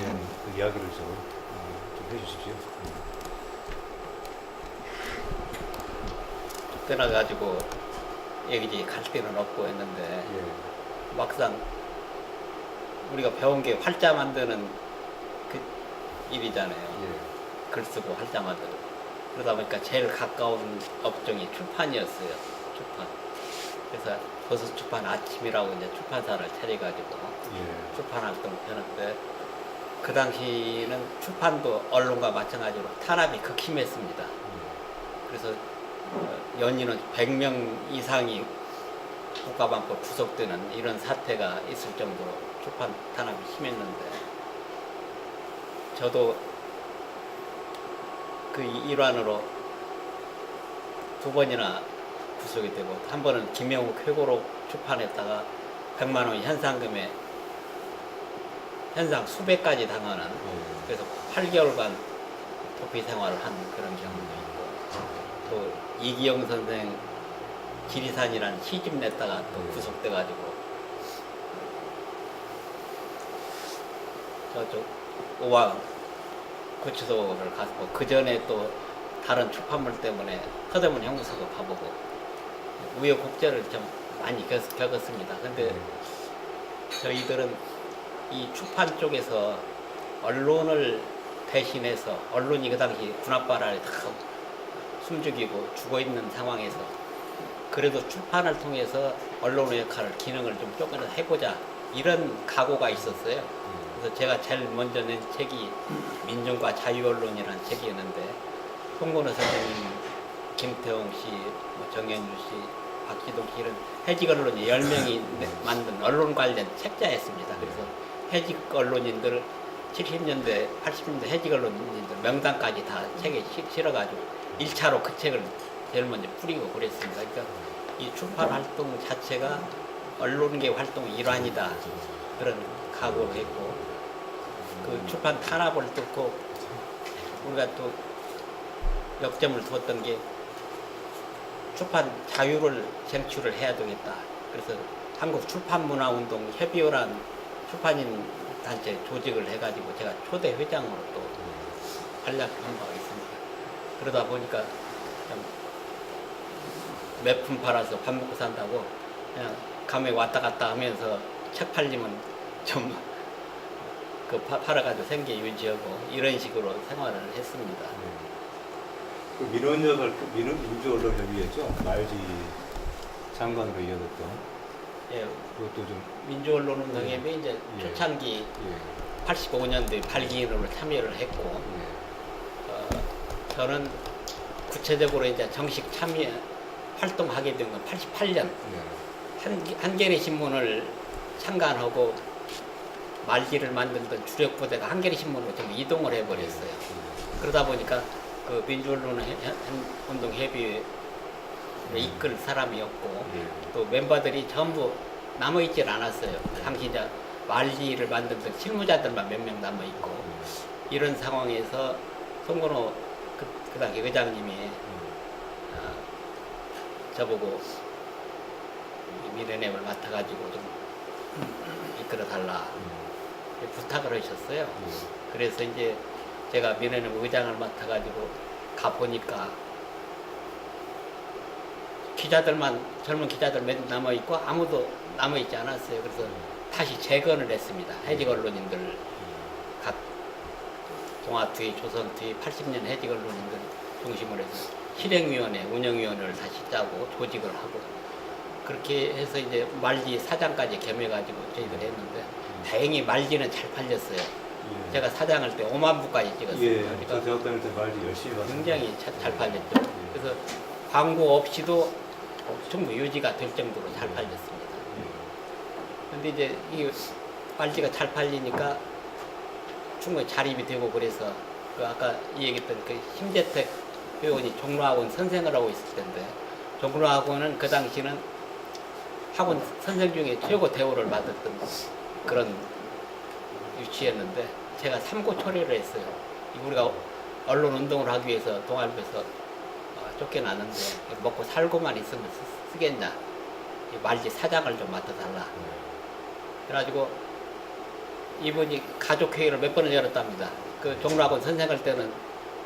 대한 그 이야기를 좀 해주십시오. 떠나가지고 여기저기 갈 데는 없고 했는데 예. 막상 우리가 배운 게 활자 만드는 그 일이잖아요. 예. 글 쓰고 활자 만드는. 그러다 보니까 제일 가까운 업종이 출판이었어요. 출판. 그래서 도서출판 아침이라고 이제 출판사를 차려가지고 예. 출판 활동을 하는데 그 당시는 출판도 언론과 마찬가지로 탄압이 극심했습니다. 그래서 연인은 100명 이상이 국가방법 구속되는 이런 사태가 있을 정도로 출판 탄압이 심했는데 저도 그 일환으로 2번이나 구속이 되고 한 번은 김영욱 회고록 출판했다가 100만 원 현상금에 현상 수배까지 당하는 그래서 8개월간 도피 생활을 한 그런 경우도 있고 또 이기영 선생 지리산이라는 시집 냈다가 또 구속돼가지고 저쪽 오왕 구치소를 갔고 그 전에 또 다른 출판물 때문에 서대문 형무소도 가보고 우여곡절을 좀 많이 겪었습니다. 근데 저희들은 이 출판 쪽에서 언론을 대신해서 언론이 그 당시 군합발 아래 다 숨죽이고 죽어있는 상황에서 그래도 출판을 통해서 언론의 역할을 기능을 좀 조금이라도 해보자 이런 각오가 있었어요. 그래서 제가 제일 먼저 낸 책이 민중과 자유언론이라는 책이었는데 송건호 선생님, 김태홍 씨, 정현주 씨, 박기동 씨 이런 해직 언론인 10명이 만든 언론 관련 책자였습니다. 그래서 해직 언론인들 70년대, 80년대 해직 언론인들 명단까지 다 책에 실어가지고 1차로 그 책을 제일 먼저 뿌리고 그랬습니다. 그러니까 이 출판 활동 자체가 언론계 활동의 일환이다. 그런 각오를 했고 그 출판 탄압을 뚫고 우리가 또 역점을 두었던 게 출판 자유를 쟁취를 해야 되겠다. 그래서 한국출판문화운동 협의회란 출판인 단체 조직을 해가지고 제가 초대 회장으로 또 활약한 바가 있습니다. 그러다 보니까 몇푼 팔아서 밥 먹고 산다고 그냥 감에 왔다 갔다 하면서 책 팔리면 좀 그 팔아가지고 생계 유지하고 이런 식으로 생활을 했습니다. 그 민주언론협의회죠. 말지 장관으로 이어졌던. 예, 그것도 좀 민주언론운동협의회 이제 초창기 85년도에 발기인으로 참여를 했고 저는 구체적으로 이제 정식 참여 활동하게 된 건 88년 한겨레 신문을 창간하고 말기를 만들던 주력 부대가 한겨레 신문으로 좀 이동을 해버렸어요. 그러다 보니까 그 민주언론운동협의회에 이끌 사람이었고 또 멤버들이 전부 남아있질 않았어요. 당시 이제 말기를 만들던 실무자들만 몇 명 남아있고 이런 상황에서 송건호 그 당시 의장님이 저보고 미래냅을 맡아가지고 좀 이끌어달라 부탁을 하셨어요. 그래서 이제 제가 미래냅 의장을 맡아가지고 가보니까 기자들만 젊은 기자들 몇 남아있고 아무도 남아있지 않았어요. 그래서 다시 재건을 했습니다. 해직 언론인들 각 동아투이, 조선투이, 80년 해직 언론인들 중심으로 해서 실행위원회, 운영위원회를 다시 짜고 조직을 하고 그렇게 해서 이제 말지 사장까지 겸해가지고 저희들 했는데 다행히 말지는 잘 팔렸어요. 제가 사장할 때 5만 부까지 찍었어요. 그러니까 제가 다닐 때 말지 열심히 봤어요. 굉장히 잘 팔렸죠. 그래서 광고 없이도 충분히 유지가 될 정도로 잘 팔렸습니다. 근데 이제 이 말지가 잘 팔리니까 충분히 자립이 되고 그래서 그 아까 얘기했던 그 심재택 회원이 종로학원 선생을 하고 있을 텐데 종로학원은 그 당시는 학원 선생 중에 최고 대우를 받았던 그런 유치였는데 제가 삼고 초려를 했어요. 우리가 언론 운동을 하기 위해서 동아일보에서 쫓겨나는데 먹고 살고만 있으면 쓰겠냐. 말지 사장을 좀 맡아달라. 그래가지고 이분이 가족회의를 몇 번을 열었답니다. 그 종로학원 선생할 때는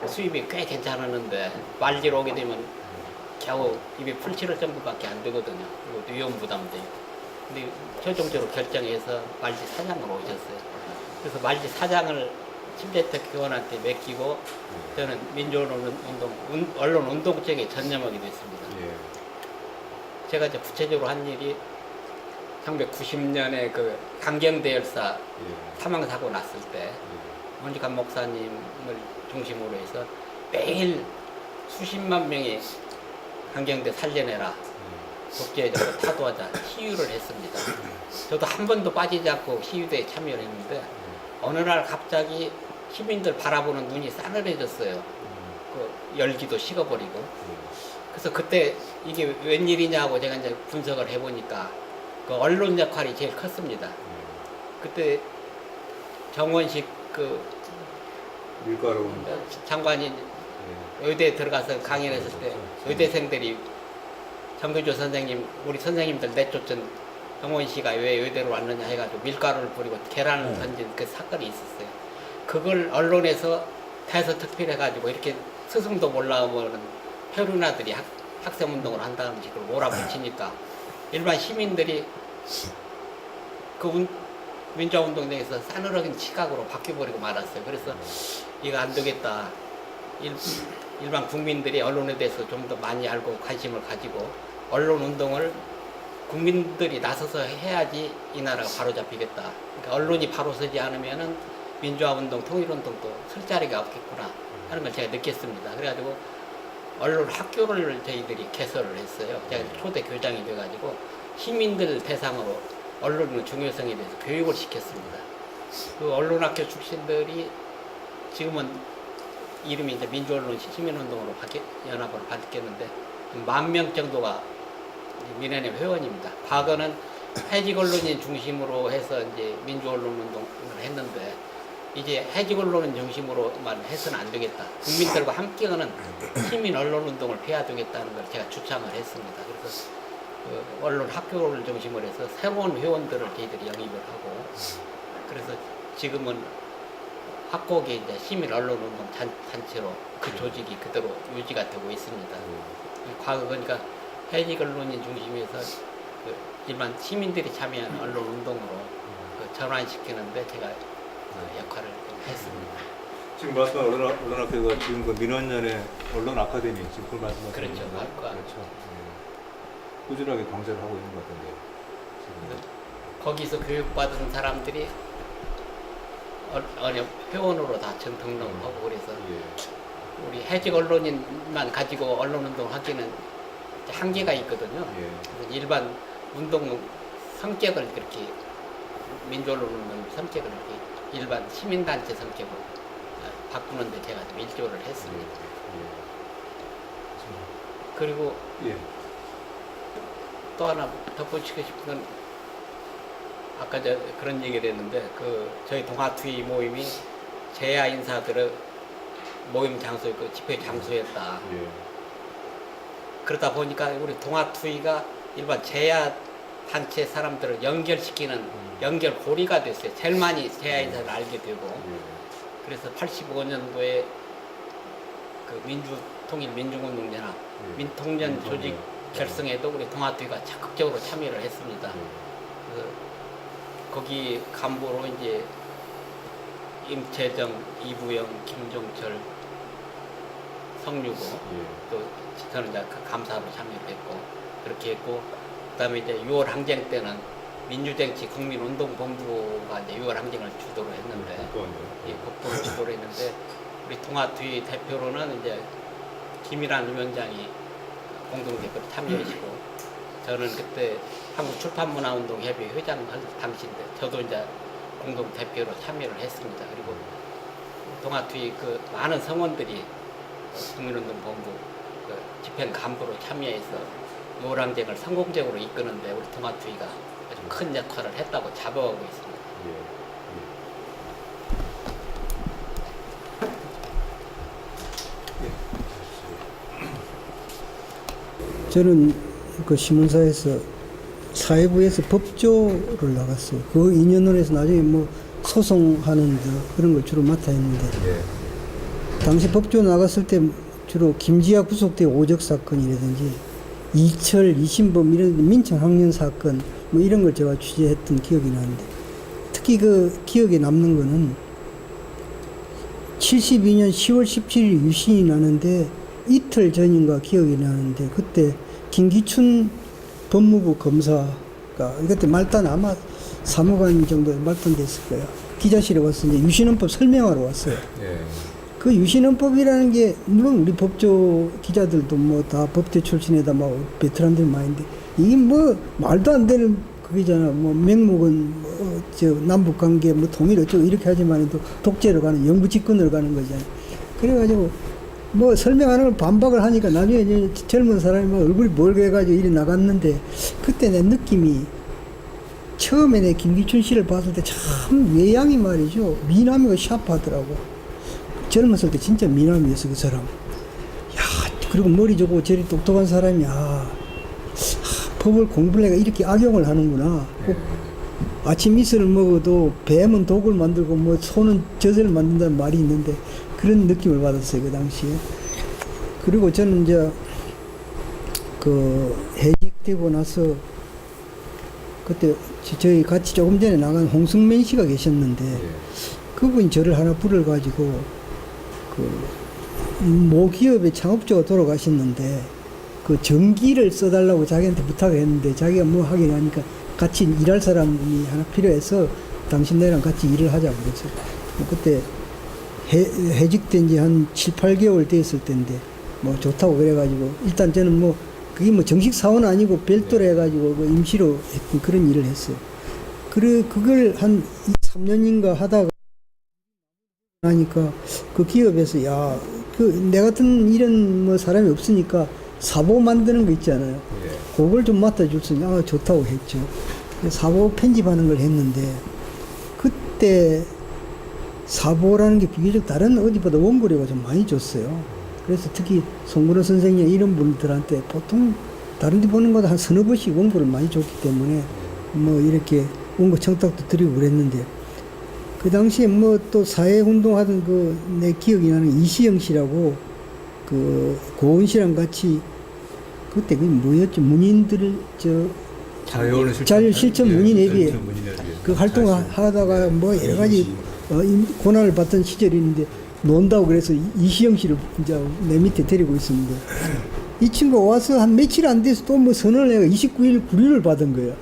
수입이 꽤 괜찮았는데 말질 오게 되면 겨우 입에 풀칠할 정도밖에 안 되거든요. 그리고 위험 부담도 있고. 근데 최종적으로 결정해서 말지 사장으로 오셨어요. 그래서 말지 사장을 침대택 교원한테 맡기고 저는 언론 운동 쪽에 전념하게 됐습니다. 예. 제가 이제 구체적으로 한 일이 1990년에 그 강경대 열사 예. 사망사고 났을 때 원직한 목사님을 중심으로 해서 매일 수십만 명이 강경대 살려내라 독재적으로 타도하자 시위를 했습니다. 저도 한 번도 빠지지 않고 시위대에 참여를 했는데 어느 날 갑자기 시민들 바라보는 눈이 싸늘해졌어요. 그 열기도 식어버리고. 그래서 그때 이게 웬일이냐고 제가 이제 분석을 해보니까 그 언론 역할이 제일 컸습니다. 그때 정원식 그 밀가루. 장관이 예. 의대에 들어가서 강연을 했을 때 의대생들이 정교조 선생님, 우리 선생님들 내쫓은 정원씨가 왜 의대로 왔느냐 해가지고 밀가루를 뿌리고 계란을 던진 그 사건이 있었어요. 그걸 언론에서 대서특필해가지고 이렇게 스승도 몰라보는 혈윤아들이 학생운동을 한다는 식으로 몰아붙이니까 일반 시민들이 그 민주화운동장에서 싸늘하게 시각으로 바뀌어버리고 말았어요. 그래서 이거 안 되겠다. 일반 국민들이 언론에 대해서 좀 더 많이 알고 관심을 가지고 언론 운동을 국민들이 나서서 해야지 이 나라가 바로 잡히겠다. 그러니까 언론이 바로 서지 않으면은 민주화운동, 통일운동도 설 자리가 없겠구나 하는 걸 제가 느꼈습니다. 그래가지고 언론 학교를 저희들이 개설을 했어요. 제가 초대 교장이 돼가지고 시민들 대상으로 언론의 중요성에 대해서 교육을 시켰습니다. 그 언론학교 출신들이 지금은 이름이 이제 민주언론 시민운동으로 연합으로 바뀌었는데 10,000명 정도가 민원회 회원입니다. 과거는 해직 언론인 중심으로 해서 이제 민주언론 운동을 했는데 이제 해직 언론인 중심으로만 해서는 안 되겠다. 국민들과 함께하는 시민 언론 운동을 해야 되겠다는 걸 제가 주창을 했습니다. 그래서 그 언론 학교를 중심으로 해서 새로운 회원들을 저희들이 영입을 하고 그래서 지금은 학곡이 이제 시민 언론 운동 단체로 그 조직이 그대로 유지가 되고 있습니다. 과거 그러니까 해직 언론인 중심에서 그 일반 시민들이 참여하는 언론 운동으로 그 전환시키는데 제가 역할을 좀 했습니다. 지금 말씀한 언론학교가 지금 그 민원연의 언론 아카데미 지금 그걸 말씀하시는 그렇죠. 건가요? 학과. 그렇죠. 예. 꾸준하게 강좌를 하고 있는 것 같은데요. 지금. 거기서 교육받은 사람들이 회원으로 다 등록을 하고 그래서 예. 우리 해직 언론인만 가지고 언론 운동을 하기는 한계가 있거든요. 예. 그래서 일반 운동 성격을 그렇게 민주언론 운동 성격을 이렇게 일반 시민단체 성격으로 바꾸는데 제가 좀 일조를 했습니다. 그리고 예. 또 하나 덧붙이고 싶은 건 아까 그런 얘기를 했는데 그 저희 동아투이 모임이 재야 인사들을 모임 장소에 그 집회 장소였다. 예. 그러다 보니까 우리 동아투이가 일반 재야 단체 사람들을 연결시키는 연결고리가 됐어요. 제일 많이 재야 인사를 알게 되고 그래서 85년도에 그 민주통일 민중운동연합 민통연 조직 결성에도 우리 동아투이가 적극적으로 참여를 했습니다. 그래서 거기 간부로 이제 임채정, 이부영, 김종철, 성유고 또 저는 이제 감사로 참여를 했고 그렇게 했고 그다음에 이제 6월 항쟁 때는 민주정치 국민운동본부가 이제 6월 항쟁을 주도를 했는데 국보를 주도를 했는데 우리 동아투이 대표로는 이제 김일환 위원장이 공동대표로 참여하시고 저는 그때 한국출판문화운동협의 회장 할 당시인데 저도 이제 공동대표로 참여를 했습니다. 그리고 동아투이 그 많은 성원들이 국민운동본부 그 집행 간부로 참여해서 요랑쟁을 성공적으로 이끄는데 우리 동아투이가 아주 큰 역할을 했다고 자부하고 있습니다. 저는 그 신문사에서 사회부에서 법조를 나갔어요. 그 2년을 해서 나중에 뭐 소송하는 그런 걸 주로 맡아 했는데 예. 당시 법조 나갔을 때 주로 김지아 구속대 오적 사건이라든지 이철, 이신범 이런 민청 학년 사건 뭐 이런 걸 제가 취재했던 기억이 나는데 특히 그 기억에 남는 거는 72년 10월 17일 유신이 나는데 이틀 전인가 기억이 나는데 그때 김기춘 법무부 검사가 그때 말단 아마 사무관 정도 말단됐을 거예요. 기자실에 와서 이제 유신헌법 설명하러 왔어요. 예. 그 유신헌법이라는 게 물론 우리 법조 기자들도 뭐 다 법대 출신에다 막 베테랑들 많은데 이게 뭐 말도 안 되는 그게잖아. 뭐 명목은 뭐 저 남북 관계 뭐 통일 어쩌고 이렇게 하지만 또 독재로 가는 영부 집권으로 가는 거잖아. 그래가지고 뭐 설명하는 걸 반박을 하니까 나중에 이제 젊은 사람이 막 얼굴이 멀게해가지고 이리 나갔는데 그때 내 느낌이 처음에 내 김기춘 씨를 봤을 때 참 외양이 말이죠. 미남이고 샤프하더라고. 젊었을 때 진짜 미남이었어 그 사람. 야 그리고 머리 좋고 저리 똑똑한 사람이 법을 공부를 내가 이렇게 악용을 하는구나. 꼭 아침 이슬을 먹어도 뱀은 독을 만들고 뭐 소는 젖을 만든다는 말이 있는데 그런 느낌을 받았어요 그 당시에. 그리고 저는 이제 그 해직되고 나서 그때 저희 같이 조금 전에 나간 홍승면 씨가 계셨는데 그분이 저를 하나 불러가지고 그 모 기업의 창업주가 돌아가셨는데 그 전기를 써달라고 자기한테 부탁을 했는데 자기가 뭐 하긴 하니까 같이 일할 사람이 하나 필요해서 당신 네랑 같이 일을 하자고 그랬어요. 그때 해직된 지 한 7, 8개월 됐을 때인데 뭐 좋다고 그래가지고 일단 저는 뭐 그게 뭐 정식 사원은 아니고 별도로 해가지고 그 임시로 했던 그런 일을 했어요. 그걸 한 3년인가 하다가 하니까 그 기업에서 야, 내 같은 이런 뭐 사람이 없으니까 사보 만드는 거 있잖아요. 그걸 좀 맡아줬으니 좋다고 했죠. 사보 편집하는 걸 했는데 그때 사보라는 게 비교적 다른 어디보다 원고료가 좀 많이 줬어요. 그래서 특히 송근호 선생님 이런 분들한테 보통 다른 데 보는 것보다 한 서너 번씩 원고를 많이 줬기 때문에 뭐 이렇게 원고 청탁도 드리고 그랬는데 그 당시에 뭐 또 사회운동 하던 그 내 기억이 나는 이시영 씨라고 그 고은 씨랑 같이 그때 그게 뭐였죠? 문인들 자율 실천 문인회비에 그 활동을 하다가 뭐 여러 가지 고난을 받던 시절이 있는데 논다고 그래서 이시영 씨를 이제 내 밑에 데리고 있었는데 이 친구가 와서 한 며칠 안 돼서 또 뭐 선언을 해가 29일 구류를 받은 거야.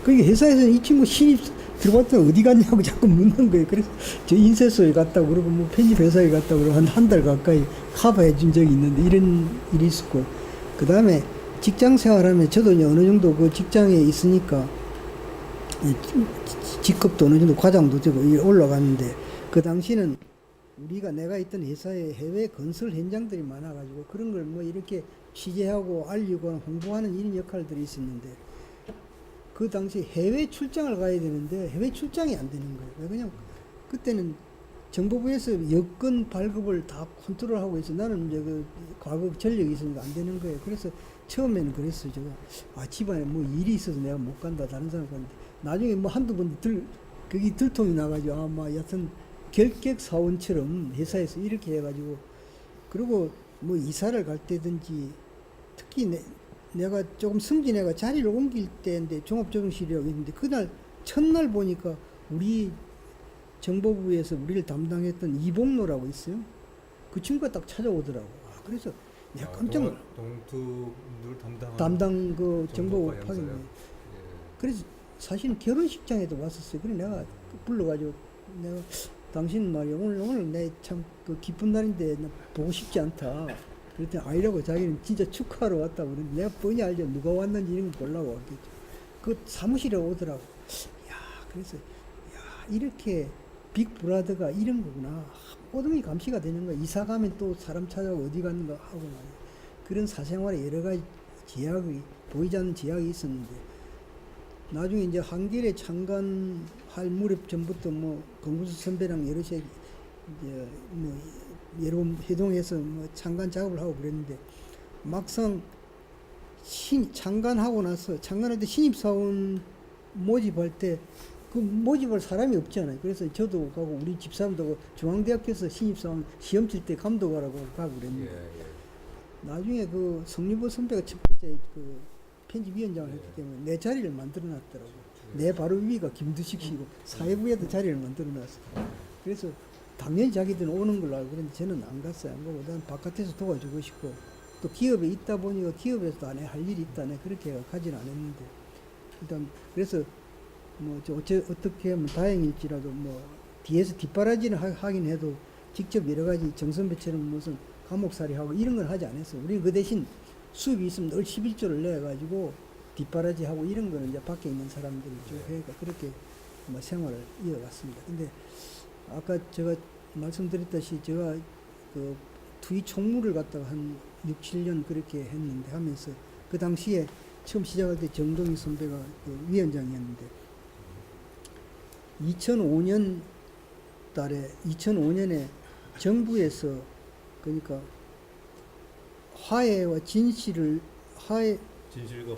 그게 회사에서는 이 친구 신입 들어봤더니 어디 갔냐고 자꾸 묻는 거예요. 그래서 저 인쇄소에 갔다고 그러고 뭐 편집회사에 갔다고 그러고 한 달 가까이 커버해 준 적이 있는데 이런 일이 있었고 그 다음에 직장 생활하면 저도 이제 어느 정도 그 직장에 있으니까 직급도 어느 정도 과장도 되고 올라갔는데 그 당시는 내가 있던 회사에 해외 건설 현장들이 많아가지고 그런 걸 뭐 이렇게 취재하고 알리고 홍보하는 이런 역할들이 있었는데 그 당시 해외 출장을 가야 되는데 해외 출장이 안 되는 거예요. 왜 그냥 그때는 정보부에서 여권 발급을 다 컨트롤하고 있어. 나는 이제 그 과거 전력이 있으니까 안 되는 거예요. 그래서 처음에는 그랬어요. 제가 집안에 뭐 일이 있어서 내가 못 간다. 다른 사람 갔는데 나중에 뭐 한두 번 거기 들통이 나가지고 뭐 여하튼 결격 사원처럼 회사에서 이렇게 해가지고 그리고 뭐 이사를 갈 때든지 특히 내가 조금 승진해가 자리를 옮길 때인데 종합조정실이라고 있는데 그날 첫날 보니까 우리 정보부에서 우리를 담당했던 이봉로라고 있어요. 그 친구가 딱 찾아오더라고. 그래서 내가 깜짝 놀랐어. 동투를 담당 그 정보부 정보과 파견. 영사요? 그래서 사실은 결혼식장에도 왔었어요. 그래 내가 불러가지고 내가 당신 말이야 오늘 내 참 그 기쁜 날인데 나 보고 싶지 않다. 그랬더니 아니라고 자기는 진짜 축하하러 왔다고 그러는데 내가 뻔히 알죠. 누가 왔는지 이런 거 보려고 왔겠죠. 그 사무실에 오더라고. 야 그래서 야 이렇게 빅브라더가 이런 거구나. 꼬등이 감시가 되는 거야. 이사 가면 또 사람 찾아오고 어디 갔는가 하고 말이야. 그런 사생활에 여러 가지 제약이 보이지 않는 제약이 있었는데 나중에 이제 한길에 창간할 무렵 전부터 뭐 건구수 선배랑 여럿이 이제 뭐 여러 번 회동해서 뭐 창간 작업을 하고 그랬는데 막상 창간하고 나서 창간할 때 신입사원 모집할 때 그 그 모집할 사람이 없잖아요. 그래서 저도 가고 우리 집사람도 가고 중앙대학교에서 신입사원 시험 칠 때 감독하라고 가고 예, 그랬는데 예. 나중에 그 성리보 선배가 첫 번째 그 편집위원장을 했기 때문에 내 자리를 만들어 놨더라고. 내 바로 위가 김두식 씨고 사회부에도 자리를 만들어 놨어. 그래서 당연히 자기들은 오는 걸로 알고 그랬는데 저는 안 갔어요. 안 가고 난 바깥에서 도와주고 싶고 또 기업에 있다 보니까 기업에서도 안에 할 일이 있다네. 그렇게 가지는 않았는데 일단 그래서 뭐 어떻게 하면 다행일지라도 뭐 뒤에서 뒷바라지는 하긴 해도 직접 여러 가지 정선배처럼 무슨 감옥살이 하고 이런 걸 하지 않았어요. 우리는 그 대신 수입이 있으면 늘 11조를 내가지고 뒷바라지 하고 이런 거는 이제 밖에 있는 사람들이 쭉 해가 그렇게 뭐 생활을 이어갔습니다. 근데 아까 제가 말씀드렸다시피 제가 그 투이 총무를 갖다가 한 6, 7년 그렇게 했는데 하면서 그 당시에 처음 시작할 때 정동희 선배가 그 위원장이었는데 2005년 달에 2005년에 정부에서 그러니까 화해와 진실을 진실과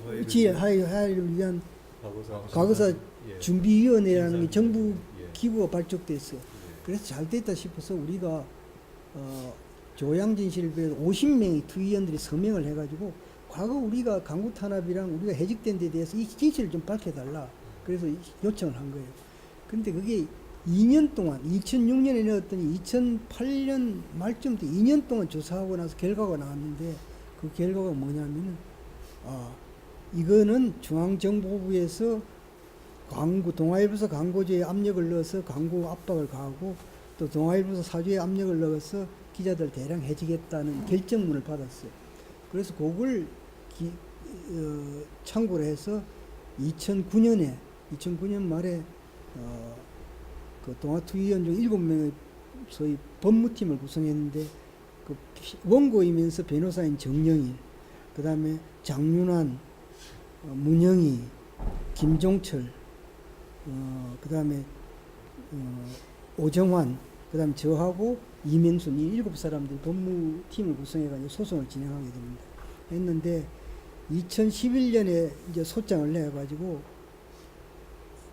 화해를 화해를 위한 과거사 과거사 예. 준비위원회라는 게 정부 예. 기구가 발족됐어요. 그래서 잘 됐다 싶어서 우리가 조양진실을 비해서 50명의 투위원들이 서명을 해가지고 과거 우리가 강구 탄압이랑 우리가 해직된 데 대해서 이 진실을 좀 밝혀달라. 그래서 요청을 한 거예요. 근데 그게 2년 동안 2006년에 넣었더니 2008년 말쯤 때 2년 동안 조사하고 나서 결과가 나왔는데 그 결과가 뭐냐면은 이거는 중앙정보부에서 동아일보에서 광고주에 압력을 넣어서 광고 압박을 가하고 또 동아일보에서 사주에 압력을 넣어서 기자들 대량 해직했다는 결정문을 받았어요. 그래서 그걸 참고를 해서 2009년 말에 그 동아투위원 중 7명의 소위 법무팀을 구성했는데 그 원고이면서 변호사인 정영일, 그 다음에 장윤환, 문영희, 김종철, 그 다음에 오정환, 그 다음에 저하고 이명순 이 7사람들이 법무팀을 구성해가지고 소송을 진행하게 됩니다. 했는데 2011년에 이제 소장을 내가지고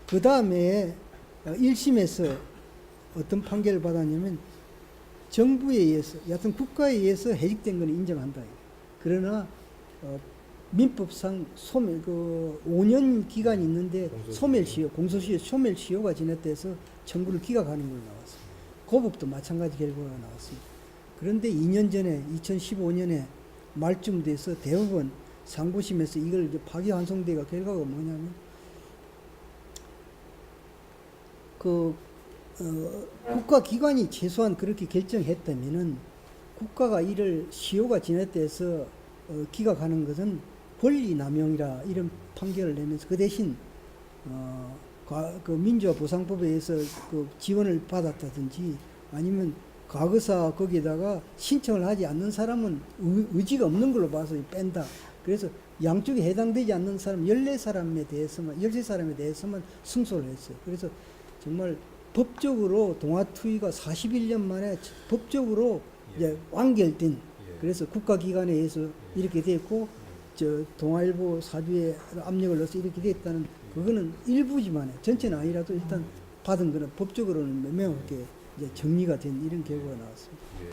그 다음에 1심에서 어떤 판결을 받았냐면 정부에 의해서 여하튼 국가에 의해서 해직된 건 인정한다. 그러나 민법상 5년 기간이 있는데 공소시효 소멸시효가 지났다 해서 청구를 기각하는 걸로 나왔어요. 고법도 마찬가지 결과가 나왔습니다. 그런데 2년 전에 2015년에 말쯤 돼서 대법원 상고심에서 이걸 이제 파기환송대가 결과가 뭐냐면 국가기관이 최소한 그렇게 결정했다면은 국가가 이를 시효가 지났다 해서 기각하는 것은 권리남용이라 이런 판결을 내면서 그 대신 그 민주화 보상법에 의해서 그 지원을 받았다든지 아니면 과거사 거기에다가 신청을 하지 않는 사람은 의지가 없는 걸로 봐서 뺀다. 그래서 양쪽에 해당되지 않는 사람 14사람에 대해서만 승소를 했어요. 그래서 정말 법적으로 동아투위가 41년 만에 법적으로 이제 완결된 그래서 국가기관에 의해서 이렇게 됐고 동아일보 사주에 압력을 넣어서 이렇게 됐다는 그거는 일부지만 전체는 아니라도 일단 받은 거는 법적으로는 명확하게 이제 정리가 된 이런 결과가 나왔습니다. 예.